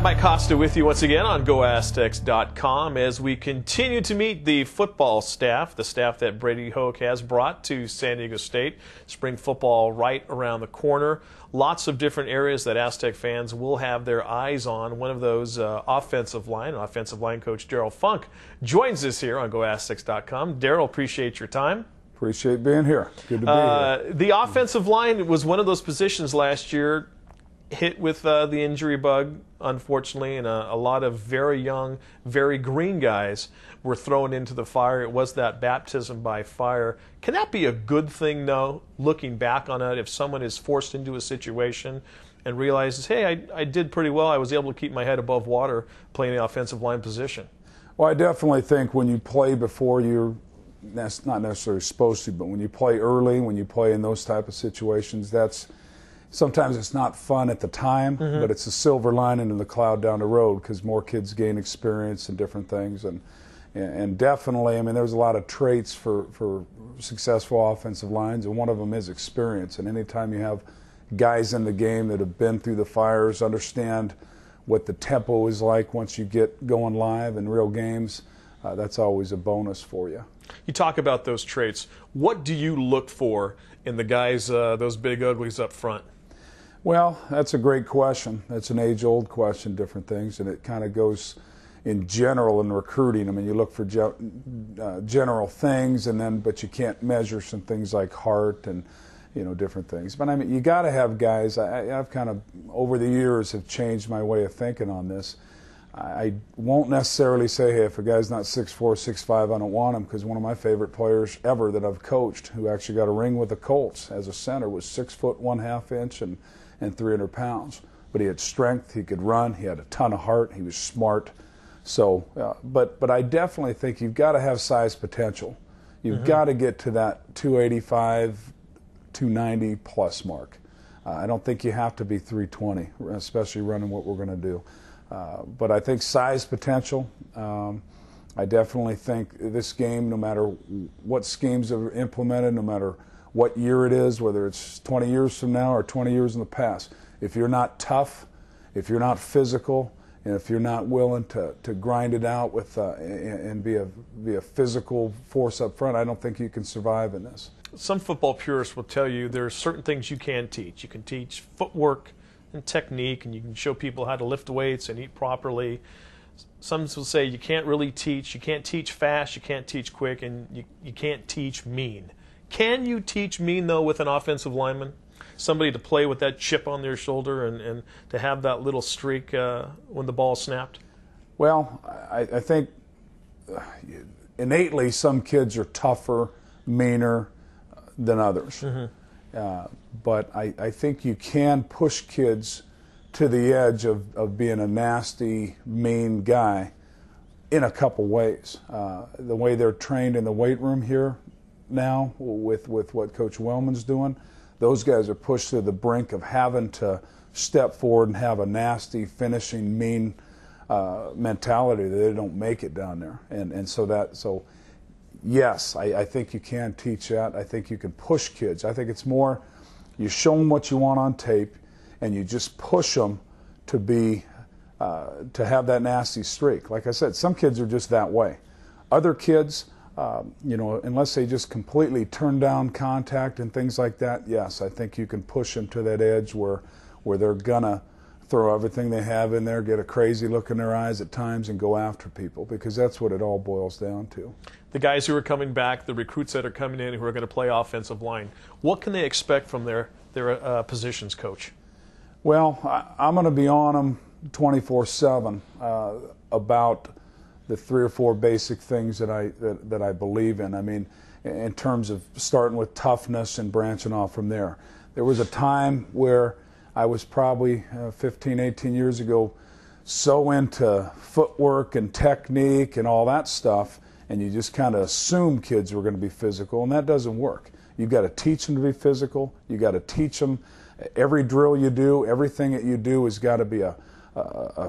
Mike Costa with you once again on GoAztecs.com as we continue to meet the football staff, the staff that Brady Hoke has brought to San Diego State. Spring football right around the corner. Lots of different areas that Aztec fans will have their eyes on. One of those offensive line coach Darrell Funk joins us here on GoAztecs.com. Darrell, appreciate your time. Appreciate being here. Good to be here. The offensive line was one of those positions last year hit with the injury bug, unfortunately, and a lot of very young, very green guys were thrown into the fire. It was that baptism by fire. Can that be a good thing, though, looking back on it, if someone is forced into a situation and realizes, hey, I did pretty well, I was able to keep my head above water playing the offensive line position? Well, I definitely think when you play before that's not necessarily supposed to, but when you play early, when you play in those type of situations, sometimes it's not fun at the time, but it's a silver lining in the cloud down the road because more kids gain experience and different things. And definitely, I mean, there's a lot of traits for successful offensive lines, and one of them is experience. And anytime you have guys in the game that have been through the fires, understand what the tempo is like once you get going live in real games, that's always a bonus for you. You talk about those traits. What do you look for in the guys, those big uglies up front? Well, that's a great question. That's an age-old question, different things, and it kind of goes in general in recruiting. I mean, you look for general things, but you can't measure some things like heart and, different things. But I mean, you got to have guys. I've kind of, over the years, have changed my way of thinking on this. I won't necessarily say, hey, if a guy's not 6'4", 6'5", I don't want him, because one of my favorite players ever that I've coached, who actually got a ring with the Colts as a center, was 6 foot 1/2 inch and 300 pounds. But he had strength, he could run, he had a ton of heart, he was smart. So, but I definitely think you've got to have size potential. You've got to get to that 285, 290 plus mark. I don't think you have to be 320, especially running what we're going to do. But I think size potential, I definitely think this game, no matter what schemes are implemented, no matter what year it is, whether it's 20 years from now or 20 years in the past, if you're not tough, if you're not physical, and if you're not willing to grind it out with and be a physical force up front, I don't think you can survive in this. Some football purists will tell you there are certain things you can teach. You can teach footwork and technique, and you can show people how to lift weights and eat properly. Some will say you can't really teach. You can't teach fast, you can't teach quick, and you can't teach mean. Can you teach mean, though, with an offensive lineman? Somebody to play with that chip on their shoulder and to have that little streak when the ball snapped? Well, I think innately some kids are tougher, meaner than others. But I think you can push kids to the edge of being a nasty, mean guy in a couple ways. The way they're trained in the weight room here now with what Coach Wellman's doing, those guys are pushed to the brink of having to step forward and have a nasty, finishing, mean mentality that they don't make it down there. So yes, I think you can teach that. I think you can push kids. I think it's more you show them what you want on tape, and you just push them to have that nasty streak. Like I said, some kids are just that way. Other kids, unless they just completely turn down contact and things like that, yes, I think you can push them to that edge where they're gonna throw everything they have in there, get a crazy look in their eyes at times, and go after people, because that's what it all boils down to. The guys who are coming back, the recruits that are coming in who are going to play offensive line, what can they expect from their positions coach? Well, I'm going to be on them 24/7 about the 3 or 4 basic things that I believe in. I mean, in terms of starting with toughness and branching off from there. There was a time where I was probably 15, 18 years ago so into footwork and technique and all that stuff, and you just kind of assume kids were going to be physical, and that doesn't work. You've got to teach them to be physical. You've got to teach them every drill you do, everything that you do has got to be a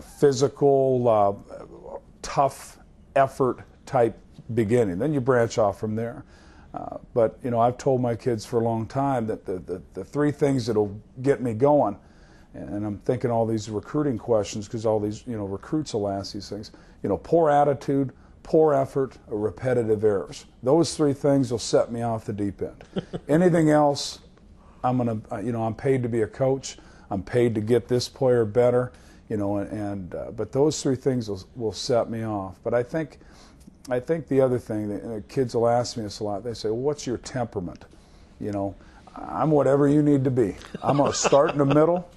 physical, tough effort type beginning. Then you branch off from there. But I've told my kids for a long time that the 3 things that'll get me going And I'm thinking all these recruiting questions, because all these, recruits will ask these things. Poor attitude, poor effort, or repetitive errors. Those three things will set me off the deep end. Anything else, I'm paid to be a coach. I'm paid to get this player better, but those three things will set me off. But I think the other thing, that kids will ask me this a lot. They say, well, what's your temperament? I'm whatever you need to be. I'm going to start in the middle.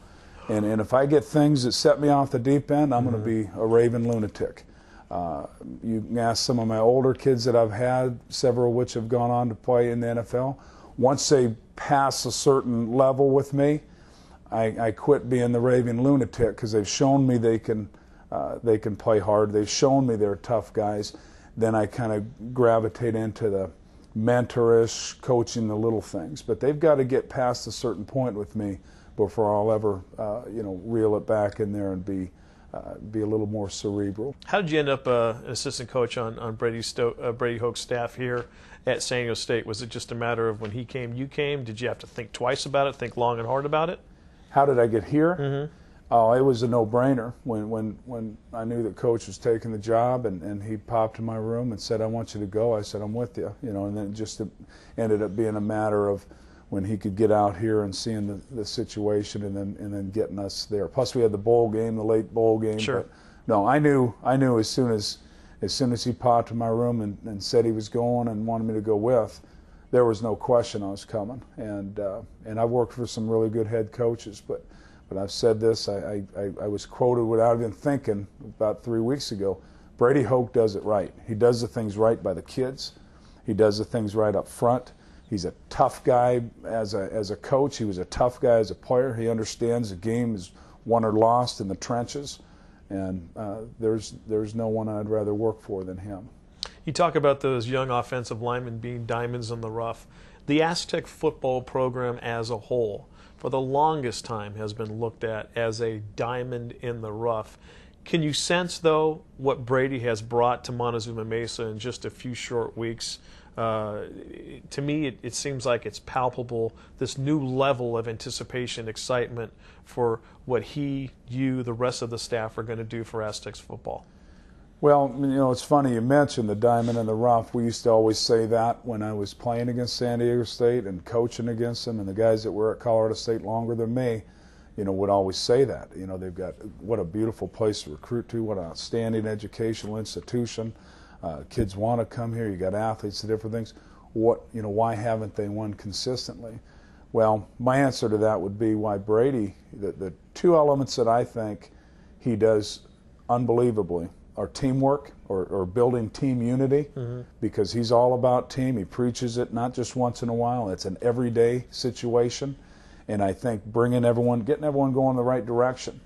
And if I get things that set me off the deep end, I'm going to be a raving lunatic. You can ask some of my older kids that I've had, several of which have gone on to play in the NFL. Once they pass a certain level with me, I quit being the raving lunatic, because they've shown me they can play hard. They've shown me they're tough guys. Then I kind of gravitate into the mentorish, coaching the little things. But they've got to get past a certain point with me before I'll ever, reel it back in there and be a little more cerebral. How did you end up an assistant coach on Brady Hoke's staff here at San Diego State? Was it just a matter of when he came, you came? Did you have to think twice about it, think long and hard about it? How did I get here? Mm-hmm. Oh, it was a no-brainer. When I knew that Coach was taking the job, and he popped in my room and said, "I want you to go," I said, "I'm with you." And then it ended up being a matter of when he could get out here and seeing the situation, and then getting us there. Plus, we had the bowl game, the late bowl game. Sure. But no, I knew as soon as he popped in my room and said he was going and wanted me to go with, there was no question I was coming. And I've worked for some really good head coaches, but I've said this. I was quoted without even thinking about 3 weeks ago. Brady Hoke does it right. He does the things right by the kids. He does the things right up front. He's a tough guy as a coach. He was a tough guy as a player. He understands the game is won or lost in the trenches, and there's no one I'd rather work for than him. You talk about those young offensive linemen being diamonds in the rough. The Aztec football program as a whole, for the longest time, has been looked at as a diamond in the rough. Can you sense, though, what Brady has brought to Montezuma Mesa in just a few short weeks? To me, it seems like it's palpable, this new level of anticipation, excitement for what you, the rest of the staff are going to do for Aztecs football. Well, it's funny you mentioned the diamond in the rough. We used to always say that when I was playing against San Diego State and coaching against them, and the guys that were at Colorado State longer than me, would always say that. They've got what a beautiful place to recruit to, what an outstanding educational institution. Kids want to come here. You got athletes and different things. Why haven't they won consistently? Well, my answer to that would be why Brady, the two elements that I think he does unbelievably are teamwork, or building team unity, because he's all about team. He preaches it not just once in a while. It's an everyday situation. And I think getting everyone going in the right direction,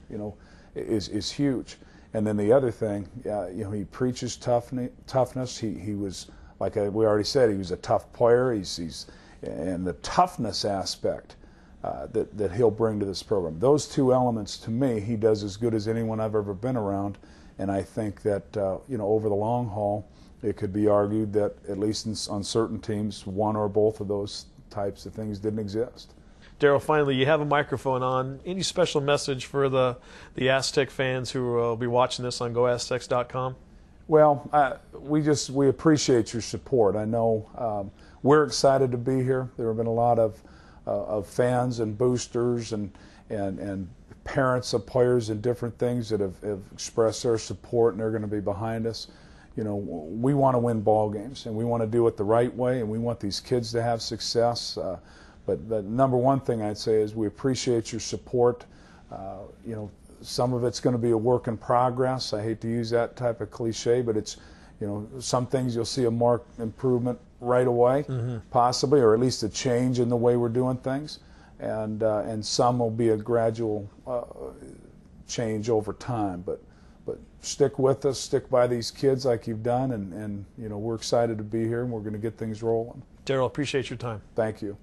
is huge. And then the other thing, he preaches toughness. He was, like we already said, he was a tough player. And the toughness aspect that he'll bring to this program. Those two elements, to me, he does as good as anyone I've ever been around. And I think that over the long haul, it could be argued that at least on certain teams, one or both of those types of things didn't exist. Darrell, finally, you have a microphone on. Any special message for the Aztec fans who will be watching this on GoAztecs.com? Well, we appreciate your support. I know we're excited to be here. There have been a lot of fans and boosters and parents of players and different things that have expressed their support, and they're going to be behind us. We want to win ball games, and we want to do it the right way, and we want these kids to have success. But the number one thing I'd say is we appreciate your support. Some of it's going to be a work in progress. I hate to use that type of cliche, but it's, some things you'll see a marked improvement right away, possibly, or at least a change in the way we're doing things. And some will be a gradual change over time. But stick with us, stick by these kids like you've done, and we're excited to be here, and we're going to get things rolling. Darrell, appreciate your time. Thank you.